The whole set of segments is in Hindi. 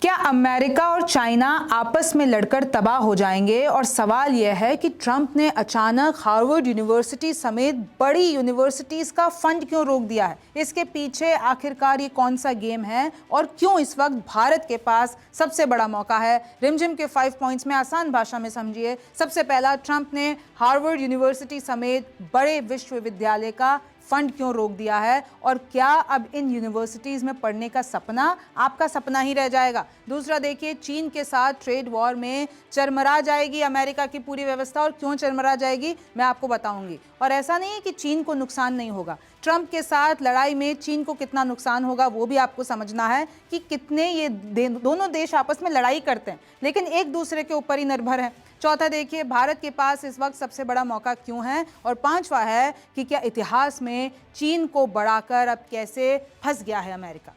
क्या अमेरिका और चाइना आपस में लड़कर तबाह हो जाएंगे? और सवाल यह है कि ट्रंप ने अचानक हार्वर्ड यूनिवर्सिटी समेत बड़ी यूनिवर्सिटीज का फंड क्यों रोक दिया है? इसके पीछे आखिरकार ये कौन सा गेम है और क्यों इस वक्त भारत के पास सबसे बड़ा मौका है? रिमझिम के 5 पॉइंट्स में आसान भाषा में समझिए। सबसे पहला, ट्रंप ने हार्वर्ड यूनिवर्सिटी समेत बड़े विश्वविद्यालय का फंड क्यों रोक दिया है और क्या अब इन यूनिवर्सिटीज में पढ़ने का सपना आपका सपना ही रह जाएगा? दूसरा देखिए, चीन के साथ ट्रेड वॉर में चरमरा जाएगी अमेरिका की पूरी व्यवस्था, और क्यों चरमरा जाएगी मैं आपको बताऊंगी। और ऐसा नहीं है कि चीन को नुकसान नहीं होगा, ट्रंप के साथ लड़ाई में चीन को कितना नुकसान होगा वो भी आपको समझना है कि कितने ये दोनों देश आपस में लड़ाई करते हैं लेकिन एक दूसरे के ऊपर ही निर्भर है। चौथा देखिए, भारत के पास इस वक्त सबसे बड़ा मौका क्यों है। और पांचवा है कि क्या इतिहास में चीन को बढ़ाकर अब कैसे फंस गया है अमेरिका।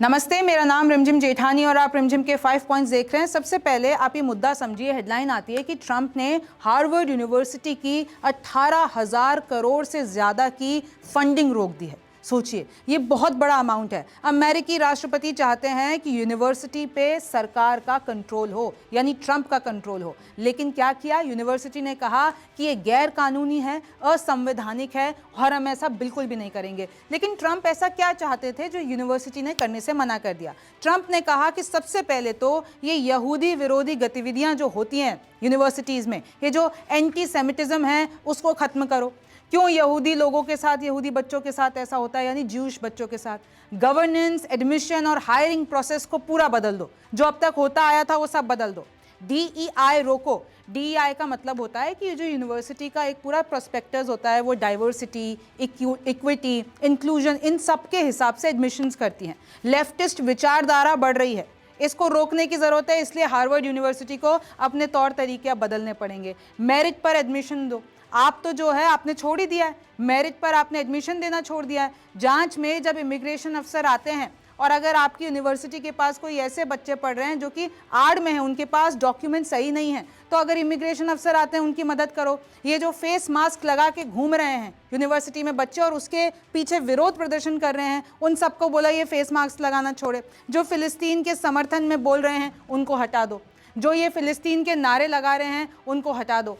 नमस्ते, मेरा नाम रिमझिम जेठानी और आप रिमझिम के 5 पॉइंट्स देख रहे हैं। सबसे पहले आप ये मुद्दा समझिए। हेडलाइन आती है कि ट्रंप ने हार्वर्ड यूनिवर्सिटी की 18,000 करोड़ से ज्यादा की फंडिंग रोक दी है। सोचिए, ये बहुत बड़ा अमाउंट है। अमेरिकी राष्ट्रपति चाहते हैं कि यूनिवर्सिटी पे सरकार का कंट्रोल हो, यानी ट्रंप का कंट्रोल हो। लेकिन क्या किया? यूनिवर्सिटी ने कहा कि ये गैर कानूनी है, असंवैधानिक है और हम ऐसा बिल्कुल भी नहीं करेंगे। लेकिन ट्रंप ऐसा क्या चाहते थे जो यूनिवर्सिटी ने करने से मना कर दिया? ट्रंप ने कहा कि सबसे पहले तो ये यहूदी विरोधी गतिविधियां जो होती हैं यूनिवर्सिटीज में, ये जो एंटी सेमिटिज्म है उसको खत्म करो। क्यों यहूदी लोगों के साथ, यहूदी बच्चों के साथ ऐसा होता है, यानी ज्यूश बच्चों के साथ? गवर्नेंस, एडमिशन और हायरिंग प्रोसेस को पूरा बदल दो। जो अब तक होता आया था वो सब बदल दो। DEI रोको। DEI का मतलब होता है कि जो यूनिवर्सिटी का एक पूरा प्रोस्पेक्टस होता है वो डाइवर्सिटी, इक्विटी, इंक्लूजन, इन सब के हिसाब से एडमिशंस करती हैं। लेफ्टिस्ट विचारधारा बढ़ रही है, इसको रोकने की जरूरत है। इसलिए हार्वर्ड यूनिवर्सिटी को अपने तौर तरीके बदलने पड़ेंगे। मेरिट पर एडमिशन दो। आप तो जो है आपने छोड़ ही दिया है, मेरिट पर आपने एडमिशन देना छोड़ दिया है। जांच में जब इमिग्रेशन अफसर आते हैं और अगर आपकी यूनिवर्सिटी के पास कोई ऐसे बच्चे पढ़ रहे हैं जो कि आड़ में हैं, उनके पास डॉक्यूमेंट सही नहीं है, तो अगर इमिग्रेशन अफसर आते हैं उनकी मदद करो। ये जो फेस मास्क लगा के घूम रहे हैं यूनिवर्सिटी में बच्चे और उसके पीछे विरोध प्रदर्शन कर रहे हैं, उन सबको बोला ये फेस मास्क लगाना छोड़े। जो फिलिस्तीन के समर्थन में बोल रहे हैं उनको हटा दो। जो ये फिलिस्तीन के नारे लगा रहे हैं उनको हटा दो।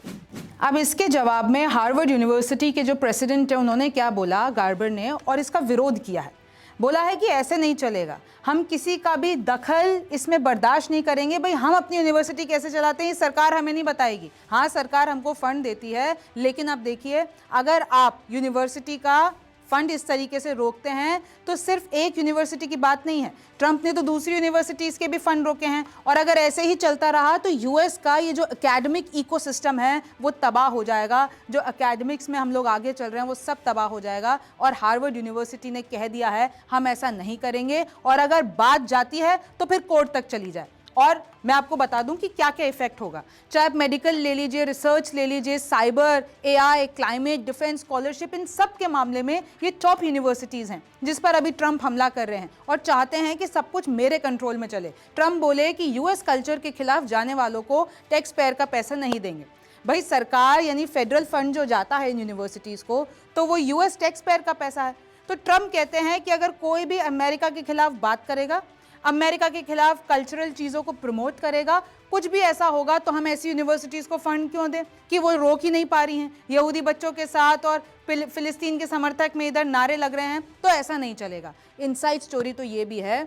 अब इसके जवाब में हार्वर्ड यूनिवर्सिटी के जो प्रेसिडेंट है उन्होंने क्या बोला, गार्बर ने, और इसका विरोध किया है। बोला है कि ऐसे नहीं चलेगा, हम किसी का भी दखल इसमें बर्दाश्त नहीं करेंगे। भाई, हम अपनी यूनिवर्सिटी कैसे चलाते हैं सरकार हमें नहीं बताएगी। हाँ, सरकार हमको फंड देती है, लेकिन अब देखिए, अगर आप यूनिवर्सिटी का फंड इस तरीके से रोकते हैं तो सिर्फ एक यूनिवर्सिटी की बात नहीं है, ट्रंप ने तो दूसरी यूनिवर्सिटीज के भी फंड रोके हैं। और अगर ऐसे ही चलता रहा तो यूएस का ये जो एकेडमिक इकोसिस्टम है वो तबाह हो जाएगा। जो एकेडमिक्स में हम लोग आगे चल रहे हैं वो सब तबाह हो जाएगा। और हार्वर्ड यूनिवर्सिटी ने कह दिया है हम ऐसा नहीं करेंगे, और अगर बात जाती है तो फिर कोर्ट तक चली जाए। और मैं आपको बता दूं कि क्या क्या इफेक्ट होगा। चाहे आप मेडिकल ले लीजिए, रिसर्च ले लीजिए, cyber, AI, climate, defence, scholarship, इन सब के मामले में ये टॉप यूनिवर्सिटीज हैं जिस पर अभी ट्रंप हमला कर रहे हैं और चाहते हैं कि सब कुछ मेरे कंट्रोल में चले। ट्रंप बोले कि यूएस कल्चर के खिलाफ जाने वालों को टैक्स पेयर का पैसा नहीं देंगे। भाई, सरकार यानी फेडरल फंड जो जाता है इन यूनिवर्सिटीज को, तो वो यूएस टैक्स पेयर का पैसा है। तो ट्रंप कहते हैं कि अगर कोई भी अमेरिका के खिलाफ बात करेगा, अमेरिका के खिलाफ कल्चरल चीज़ों को प्रमोट करेगा, कुछ भी ऐसा होगा, तो हम ऐसी यूनिवर्सिटीज़ को फंड क्यों दें कि वो रोक ही नहीं पा रही हैं। यहूदी बच्चों के साथ और फिलिस्तीन के समर्थक में इधर नारे लग रहे हैं, तो ऐसा नहीं चलेगा। इनसाइड स्टोरी तो ये भी है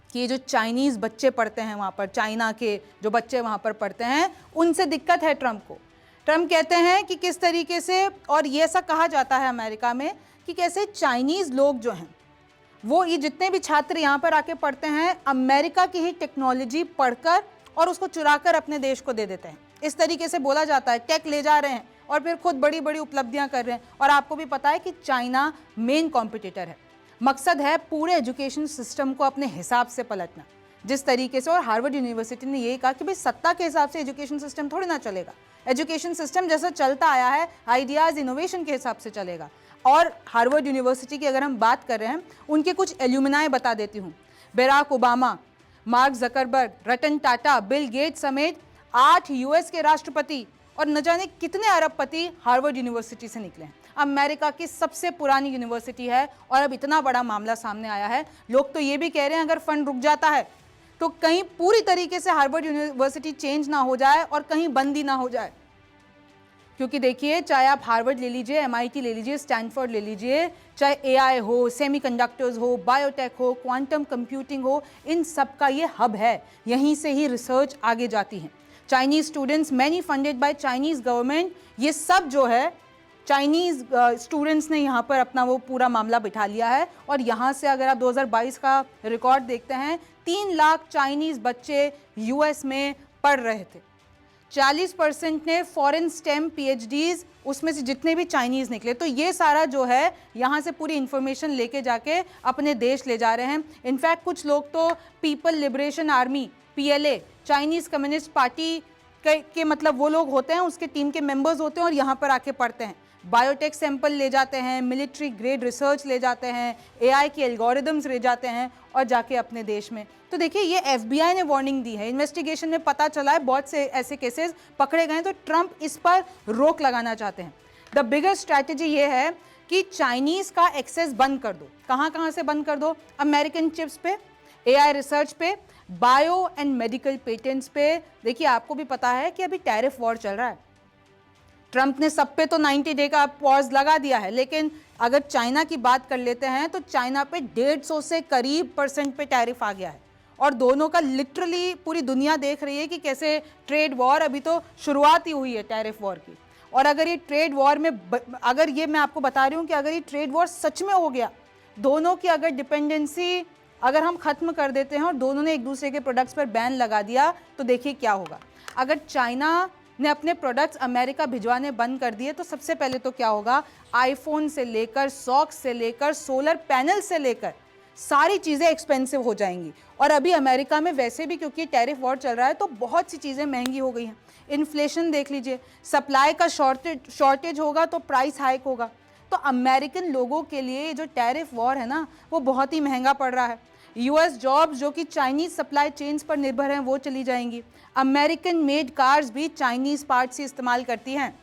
कि ये जो चाइनीज़ बच्चे पढ़ते हैं वहाँ पर, चाइना के जो बच्चे वहाँ पर पढ़ते हैं, उनसे दिक्कत है ट्रंप को। ट्रंप कहते हैं कि किस तरीके से, और ये ऐसा कहा जाता है अमेरिका में कि कैसे चाइनीज़ लोग जो हैं वो, ये जितने भी छात्र यहाँ पर आके पढ़ते हैं, अमेरिका की ही टेक्नोलॉजी पढ़कर और उसको चुराकर अपने देश को दे देते हैं। इस तरीके से बोला जाता है, टेक ले जा रहे हैं और फिर खुद बड़ी बड़ी उपलब्धियां कर रहे हैं। और आपको भी पता है कि चाइना मेन कॉम्पिटिटर है। मकसद है पूरे एजुकेशन सिस्टम को अपने हिसाब से पलटना, जिस तरीके से। और हार्वर्ड यूनिवर्सिटी ने यही कहा कि भाई, सत्ता के हिसाब से एजुकेशन सिस्टम थोड़ी ना चलेगा। एजुकेशन सिस्टम जैसा चलता आया है, आइडियाज़, इनोवेशन के हिसाब से चलेगा। और हार्वर्ड यूनिवर्सिटी की अगर हम बात कर रहे हैं, उनके कुछ एल्यूमिनाई बता देती हूँ। Barack Obama, mark Zuckerberg, Ratan Tata, Bill Gates समेत 8 यूएस के राष्ट्रपति और न जाने कितने अरबपति हार्वर्ड यूनिवर्सिटी से निकले हैं। अमेरिका की सबसे पुरानी यूनिवर्सिटी है और अब इतना बड़ा मामला सामने आया है। लोग तो ये भी कह रहे हैं अगर फंड रुक जाता है तो कहीं पूरी तरीके से हार्वर्ड यूनिवर्सिटी चेंज ना हो जाए और कहीं बंद ही ना हो जाए। क्योंकि देखिए, चाहे आप हार्वर्ड ले लीजिए, MIT ले लीजिए, स्टैनफोर्ड ले लीजिए, चाहे AI हो, सेमीकंडक्टर्स हो, बायोटेक हो, क्वांटम कंप्यूटिंग हो, इन सब का ये हब है, यहीं से ही रिसर्च आगे जाती है। Chinese students, many funded by Chinese government, ये सब जो है चाइनीज स्टूडेंट्स ने यहाँ पर अपना वो पूरा मामला बिठा लिया है। और यहाँ से अगर आप 2022 का रिकॉर्ड देखते हैं, 3 लाख चाइनीज बच्चे US में पढ़ रहे थे। 40% ने फॉरेन स्टेम PhDs, उसमें से जितने भी चाइनीज निकले। तो ये सारा जो है यहाँ से पूरी इंफॉर्मेशन लेके जाके अपने देश ले जा रहे हैं। इनफैक्ट कुछ लोग तो people liberation army PLA, Chinese communist party के मतलब वो लोग होते हैं, उसके टीम के मेंबर्स होते हैं और यहाँ पर आके पढ़ते हैं। बायोटेक सैंपल ले जाते हैं, मिलिट्री ग्रेड रिसर्च ले जाते हैं, AI के एल्गोरिदम्स ले जाते हैं और जाके अपने देश में। तो देखिए, ये FBI ने वार्निंग दी है, इन्वेस्टिगेशन में पता चला है, बहुत से ऐसे केसेस पकड़े गए हैं। तो ट्रंप इस पर रोक लगाना चाहते हैं। द बिगर स्ट्रैटेजी ये है कि चाइनीज का एक्सेस बंद कर दो। कहाँ से बंद कर दो? अमेरिकन चिप्स पे, AI रिसर्च पे, बायो एंड मेडिकल पेटेंट्स पे। देखिए, आपको भी पता है कि अभी टैरिफ वॉर चल रहा है। ट्रंप ने सब पे तो 90 डे का पॉज लगा दिया है, लेकिन अगर चाइना की बात कर लेते हैं तो चाइना पे 150 से करीब % पे टैरिफ आ गया है। और दोनों का लिटरली पूरी दुनिया देख रही है कि कैसे ट्रेड वॉर, अभी तो शुरुआत ही हुई है टैरिफ वॉर की। और अगर ये ट्रेड वॉर में अगर ये मैं आपको बता रही हूँ कि अगर ये ट्रेड वॉर सच में हो गया, दोनों की अगर डिपेंडेंसी अगर हम खत्म कर देते हैं और दोनों ने एक दूसरे के प्रोडक्ट्स पर बैन लगा दिया, तो देखिए क्या होगा। अगर चाइना ने अपने प्रोडक्ट्स अमेरिका भिजवाने बंद कर दिए तो सबसे पहले तो क्या होगा, आईफोन से लेकर, सॉक्स से लेकर, सोलर पैनल से लेकर सारी चीज़ें एक्सपेंसिव हो जाएंगी। और अभी अमेरिका में वैसे भी क्योंकि टैरिफ वॉर चल रहा है तो बहुत सी चीज़ें महंगी हो गई हैं। इन्फ्लेशन देख लीजिए, सप्लाई का शॉर्टेज होगा तो प्राइस हाइक होगा। तो अमेरिकन लोगों के लिए जो टैरिफ वॉर है ना, वो बहुत ही महंगा पड़ रहा है। US जॉब्स जो कि चाइनीज सप्लाई चेन्स पर निर्भर हैं, वो चली जाएंगी। अमेरिकन मेड कार्स भी चाइनीज पार्ट्स ही इस्तेमाल करती हैं।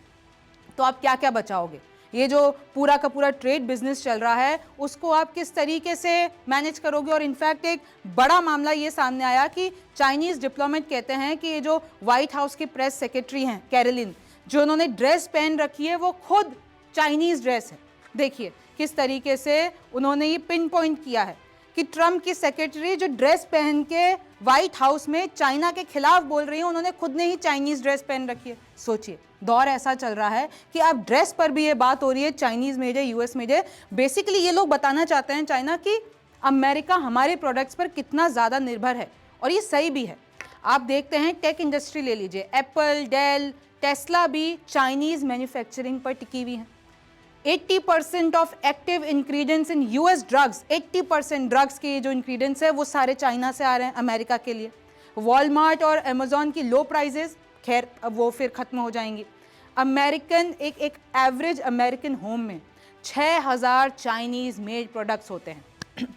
तो आप क्या क्या बचाओगे? ये जो पूरा का पूरा ट्रेड बिजनेस चल रहा है, उसको आप किस तरीके से मैनेज करोगे? और इनफैक्ट एक बड़ा मामला ये सामने आया कि चाइनीज डिप्लोमेट कहते हैं कि ये जो व्हाइट हाउस की प्रेस सेक्रेटरी हैं कैरोलिन, जो उन्होंने ड्रेस पहन रखी है वो खुद चाइनीज ड्रेस है। देखिए किस तरीके से उन्होंने ये पिन पॉइंट किया है कि ट्रंप की सेक्रेटरी जो ड्रेस पहन के व्हाइट हाउस में चाइना के खिलाफ बोल रही है, उन्होंने खुद ने ही चाइनीज ड्रेस पहन रखी है। सोचिए, दौर ऐसा चल रहा है कि अब ड्रेस पर भी ये बात हो रही है, चाइनीज मेड है, US मेड है। बेसिकली ये लोग बताना चाहते हैं चाइना कि अमेरिका हमारे प्रोडक्ट्स पर कितना ज़्यादा निर्भर है, और ये सही भी है। आप देखते हैं टेक इंडस्ट्री ले लीजिए, एप्पल, डेल, टेस्ला भी चाइनीज मैन्युफैक्चरिंग पर टिकी हुई है। 80% of active ingredients in US drugs, 80% drugs के जो इंग्रेडिएंट्स है वो सारे चाइना से आ रहे हैं अमेरिका के लिए। वॉलमार्ट और अमेजोन की लो प्राइजेस, खैर अब वो फिर खत्म हो जाएंगी। अमेरिकन एक एवरेज अमेरिकन होम में 6000 चाइनीज मेड प्रोडक्ट्स होते हैं।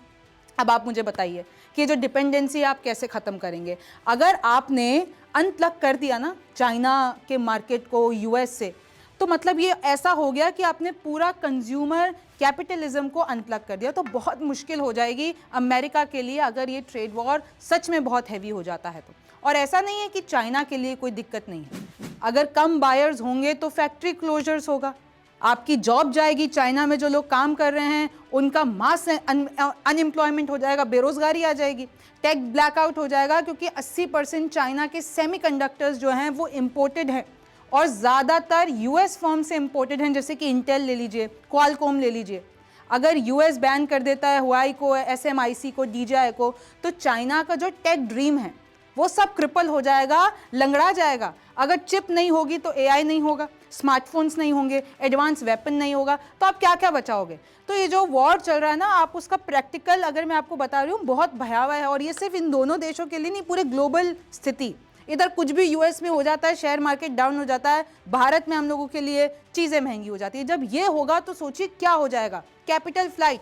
अब आप मुझे बताइए कि जो डिपेंडेंसी आप कैसे ख़त्म करेंगे? अगर आपने अनप्लग कर दिया ना चाइना के मार्केट को US से, तो मतलब ये ऐसा हो गया कि आपने पूरा कंज्यूमर कैपिटलिज्म को अनप्लग कर दिया। तो बहुत मुश्किल हो जाएगी अमेरिका के लिए अगर ये ट्रेड वॉर सच में बहुत हैवी हो जाता है तो। और ऐसा नहीं है कि चाइना के लिए कोई दिक्कत नहीं है, अगर कम बायर्स होंगे तो फैक्ट्री क्लोजर्स होगा, आपकी जॉब जाएगी। चाइना में जो लोग काम कर रहे हैं उनका मास अनएम्प्लॉयमेंट हो जाएगा, बेरोजगारी आ जाएगी, टेक ब्लैकआउट हो जाएगा, क्योंकि 80% चाइना के सेमीकंडक्टर्स जो हैं वो इम्पोर्टेड हैं और ज़्यादातर US फर्म से इम्पोर्टेड हैं, जैसे कि इंटेल ले लीजिए, क्वालकॉम ले लीजिए। अगर US बैन कर देता है हुआई को, SMIC को, DJI को, तो चाइना का जो टेक ड्रीम है वो सब क्रिपल हो जाएगा, लंगड़ा जाएगा। अगर चिप नहीं होगी तो AI नहीं होगा, स्मार्टफोन्स नहीं होंगे, एडवांस वेपन नहीं होगा, तो आप क्या क्या बचाओगे? तो ये जो वॉर चल रहा है ना, आप उसका प्रैक्टिकल अगर मैं आपको बता रही हूँ बहुत भयावह है। और ये सिर्फ इन दोनों देशों के लिए नहीं, पूरे ग्लोबल स्थिति। इधर कुछ भी US में हो जाता है, शेयर मार्केट डाउन हो जाता है, भारत में हम लोगों के लिए चीज़ें महंगी हो जाती है। जब ये होगा तो सोचिए क्या हो जाएगा। कैपिटल फ्लाइट,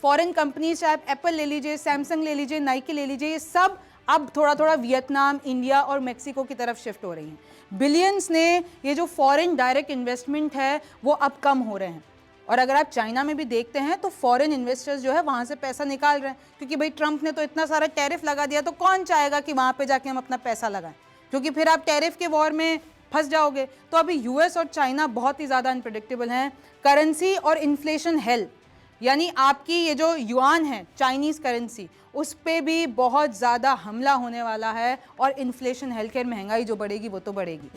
फॉरेन कंपनीज, चाहे एप्पल ले लीजिए, सैमसंग ले लीजिए, नाइकी ले लीजिए, ये सब अब थोड़ा थोड़ा वियतनाम, इंडिया और मेक्सिको की तरफ शिफ्ट हो रही हैं। बिलियंस ने ये जो फॉरेन डायरेक्ट इन्वेस्टमेंट है वो अब कम हो रहे हैं। और अगर आप चाइना में भी देखते हैं तो फॉरेन इन्वेस्टर्स जो है वहाँ से पैसा निकाल रहे हैं, क्योंकि भाई ट्रंप ने तो इतना सारा टैरिफ लगा दिया, तो कौन चाहेगा कि वहाँ पे जाके हम अपना पैसा लगाएं, क्योंकि फिर आप टैरिफ के वॉर में फंस जाओगे। तो अभी यूएस और चाइना बहुत ही ज़्यादा अनप्रेडिक्टेबल हैं। करेंसी और इन्फ्लेशन हेल, यानी आपकी ये जो युआन है चाइनीज़ करेंसी, उस पर भी बहुत ज़्यादा हमला होने वाला है, और इन्फ्लेशन हेल के महंगाई जो बढ़ेगी वो तो बढ़ेगी।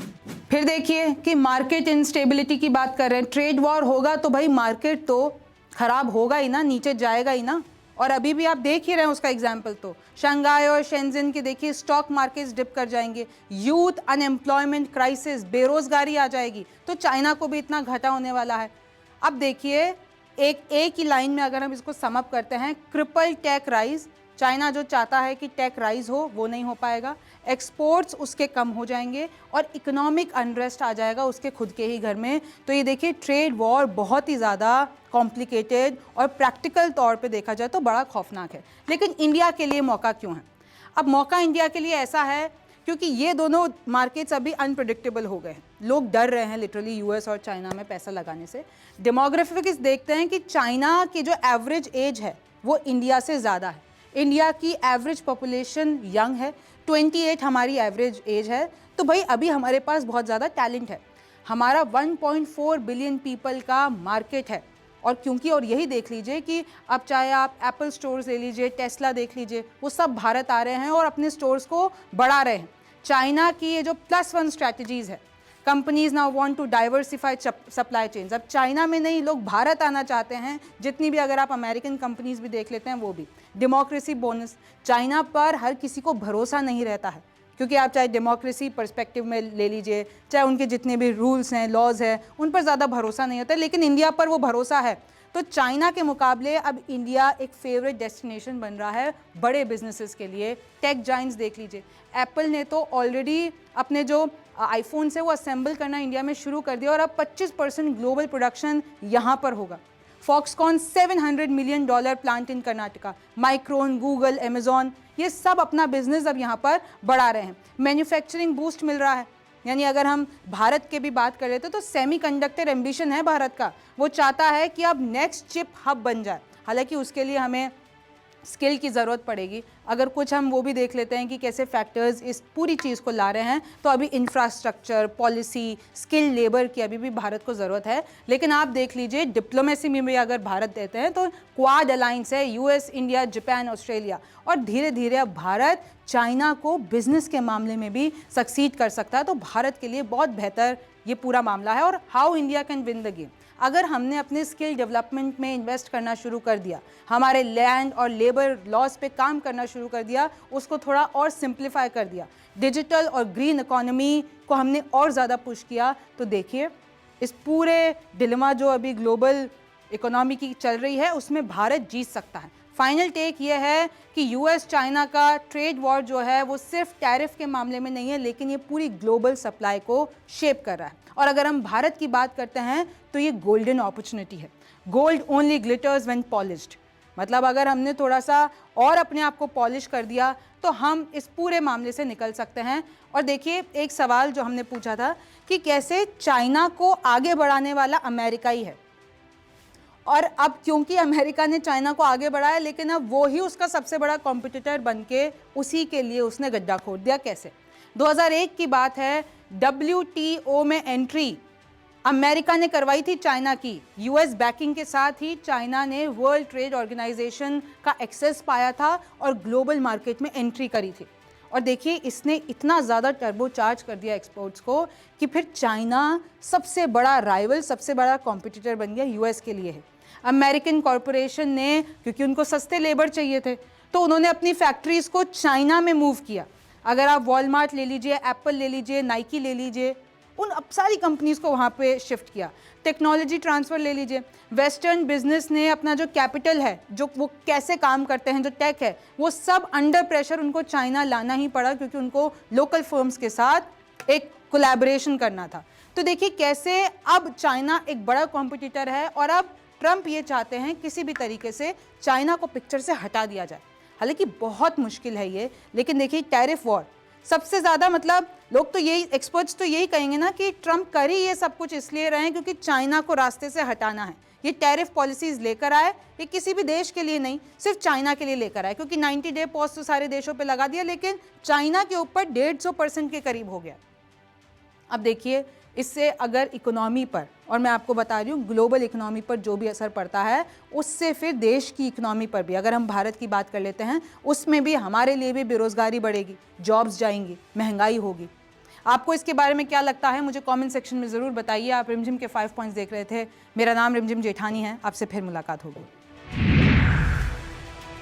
फिर देखिए कि मार्केट इंस्टेबिलिटी की बात कर रहे हैं, ट्रेड वॉर होगा तो भाई मार्केट तो खराब होगा ही ना, नीचे जाएगा ही ना। और अभी भी आप देख ही रहे हैं उसका एग्जाम्पल, तो शंघाई और शेंजन के देखिए स्टॉक मार्केट्स डिप कर जाएंगे, यूथ अनएम्प्लॉयमेंट क्राइसिस, बेरोजगारी आ जाएगी, तो चाइना को भी इतना घाटा होने वाला है। अब देखिए एक ही लाइन में अगर हम इसको समअप करते हैं, ट्रिपल टेक राइज, चाइना जो चाहता है कि टेक राइज हो वो नहीं हो पाएगा, एक्सपोर्ट्स उसके कम हो जाएंगे, और इकोनॉमिक अनरेस्ट आ जाएगा उसके खुद के ही घर में। तो ये देखिए ट्रेड वॉर बहुत ही ज़्यादा कॉम्प्लिकेटेड और प्रैक्टिकल तौर पे देखा जाए तो बड़ा खौफनाक है। लेकिन इंडिया के लिए मौका क्यों है? अब मौका इंडिया के लिए ऐसा है क्योंकि ये दोनों मार्केट्स अभी अनप्रेडिक्टेबल हो गए हैं, लोग डर रहे हैं लिटरली यूएस और चाइना में पैसा लगाने से। डेमोग्राफिक्स देखते हैं कि चाइना की जो एवरेज एज है वो इंडिया से ज़्यादा है, इंडिया की एवरेज पॉपुलेशन यंग है, 28 हमारी एवरेज एज है। तो भाई अभी हमारे पास बहुत ज़्यादा टैलेंट है, हमारा 1.4 बिलियन पीपल का मार्केट है। और क्योंकि और यही देख लीजिए कि अब चाहे आप एप्पल स्टोर्स ले लीजिए, टेस्ला देख लीजिए, वो सब भारत आ रहे हैं और अपने स्टोर्स को बढ़ा रहे हैं। चाइना की ये जो +1 स्ट्रैटेजीज़ है, companies now want to diversify supply chains, अब चाइना में नहीं लोग भारत आना चाहते हैं, जितनी भी अगर आप अमेरिकन कंपनीज भी देख लेते हैं वो भी। डेमोक्रेसी बोनस, चाइना पर हर किसी को भरोसा नहीं रहता है, क्योंकि आप चाहे डेमोक्रेसी पर्सपेक्टिव में ले लीजिए, चाहे उनके जितने भी रूल्स हैं लॉज हैं उन पर ज़्यादा भरोसा नहीं होता है, लेकिन इंडिया पर वो भरोसा है। तो चाइना के मुकाबले अब इंडिया एक फेवरेट डेस्टिनेशन बन रहा है बड़े बिजनेसेस के लिए। टेक जाइंट्स देख लीजिए, एप्पल ने तो ऑलरेडी अपने जो आईफोन से वो असेंबल करना इंडिया में शुरू कर दिया, और अब 25% ग्लोबल प्रोडक्शन यहाँ पर होगा। Foxconn $700 million plant in Karnataka, micron, Google, Amazon, ये सब अपना बिजनेस अब यहाँ पर बढ़ा रहे हैं। मैन्युफैक्चरिंग बूस्ट मिल रहा है, यानी अगर हम भारत के भी बात कर लेते तो सेमीकंडक्टर एम्बिशन है भारत का, वो चाहता है कि अब नेक्स्ट चिप हब बन जाए। हालांकि उसके लिए हमें स्किल की ज़रूरत पड़ेगी। अगर कुछ हम वो भी देख लेते हैं कि कैसे फैक्टर्स इस पूरी चीज़ को ला रहे हैं, तो अभी इंफ्रास्ट्रक्चर, पॉलिसी, स्किल लेबर की अभी भी भारत को ज़रूरत है। लेकिन आप देख लीजिए डिप्लोमेसी में भी अगर भारत देते हैं तो क्वाड अलायंस है, यूएस, इंडिया, जापान, ऑस्ट्रेलिया, और धीरे धीरे अब भारत चाइना को बिजनेस के मामले में भी सक्सीड कर सकता है। तो भारत के लिए बहुत बेहतर ये पूरा मामला है। और how India can win the game, अगर हमने अपने स्किल डेवलपमेंट में इन्वेस्ट करना शुरू कर दिया, हमारे लैंड और लेबर लॉस पे काम करना शुरू कर दिया, उसको थोड़ा और सिंप्लीफाई कर दिया, डिजिटल और ग्रीन इकोनॉमी को हमने और ज़्यादा पुश किया, तो देखिए इस पूरे डिलेमा जो अभी ग्लोबल इकोनॉमी की चल रही है उसमें भारत जीत सकता है। फाइनल टेक ये है कि यूएस चाइना का ट्रेड वॉर जो है वो सिर्फ टैरिफ के मामले में नहीं है, लेकिन ये पूरी ग्लोबल सप्लाई को शेप कर रहा है। और अगर हम भारत की बात करते हैं तो ये गोल्डन अपॉर्चुनिटी है। Gold only glitters when polished, मतलब अगर हमने थोड़ा सा और अपने आप को पॉलिश कर दिया तो हम इस पूरे मामले से निकल सकते हैं। और देखिए एक सवाल जो हमने पूछा था कि कैसे चाइना को आगे बढ़ाने वाला अमेरिका ही है, और अब क्योंकि अमेरिका ने चाइना को आगे बढ़ाया, लेकिन अब वो ही उसका सबसे बड़ा कॉम्पिटिटर बन के उसी के लिए उसने गड्ढा खोद दिया। कैसे? 2001 की बात है, WTO में एंट्री अमेरिका ने करवाई थी चाइना की, यूएस बैकिंग के साथ ही चाइना ने वर्ल्ड ट्रेड ऑर्गेनाइजेशन का एक्सेस पाया था और ग्लोबल मार्केट में एंट्री करी थी। और देखिए इसने इतना ज़्यादा टर्बोचार्ज कर दिया एक्सपोर्ट्स को कि फिर चाइना सबसे बड़ा राइवल, सबसे बड़ा कॉम्पिटिटर बन गया यूएस के लिए है। अमेरिकन कॉरपोरेशन ने, क्योंकि उनको सस्ते लेबर चाहिए थे, तो उन्होंने अपनी फैक्ट्रीज़ को चाइना में मूव किया। अगर आप वॉलमार्ट ले लीजिए, एप्पल ले लीजिए, नाइकी ले लीजिए, उन अब सारी कंपनीज़ को वहाँ पे शिफ्ट किया। टेक्नोलॉजी ट्रांसफ़र ले लीजिए, वेस्टर्न बिजनेस ने अपना जो कैपिटल है, जो वो कैसे काम करते हैं, जो टेक है, वो सब अंडर प्रेशर उनको चाइना लाना ही पड़ा, क्योंकि उनको लोकल फर्म्स के साथ एक कोलैबोरेशन करना था। तो देखिए कैसे अब चाइना एक बड़ा कॉम्पिटिटर है, और अब ट्रंप ये चाहते हैं किसी भी तरीके से चाइना को पिक्चर से हटा दिया जाए। हालांकि बहुत मुश्किल है ये, लेकिन देखिए टैरिफ वॉर सबसे ज़्यादा मतलब लोग तो यही, एक्सपर्ट्स तो यही कहेंगे ना कि ट्रंप कर ही ये सब कुछ इसलिए रहे हैं क्योंकि चाइना को रास्ते से हटाना है। ये टैरिफ पॉलिसीज लेकर आए, ये किसी भी देश के लिए नहीं, सिर्फ चाइना के लिए लेकर आए, क्योंकि 90 डे पॉज तो सारे देशों पे लगा दिया, लेकिन चाइना के ऊपर 150% के करीब हो गया। अब देखिए इससे अगर इकोनॉमी पर, और मैं आपको बता रही हूँ ग्लोबल इकोनॉमी पर जो भी असर पड़ता है, उससे फिर देश की इकोनॉमी पर भी, अगर हम भारत की बात कर लेते हैं, उसमें भी हमारे लिए भी बेरोजगारी बढ़ेगी, जॉब्स जाएंगी, महंगाई होगी। आपको इसके बारे में क्या लगता है मुझे कमेंट सेक्शन में ज़रूर बताइए। आप रिमझिम के 5 पॉइंट्स देख रहे थे। मेरा नाम रिमझिम जेठानी है। आपसे फिर मुलाकात होगी।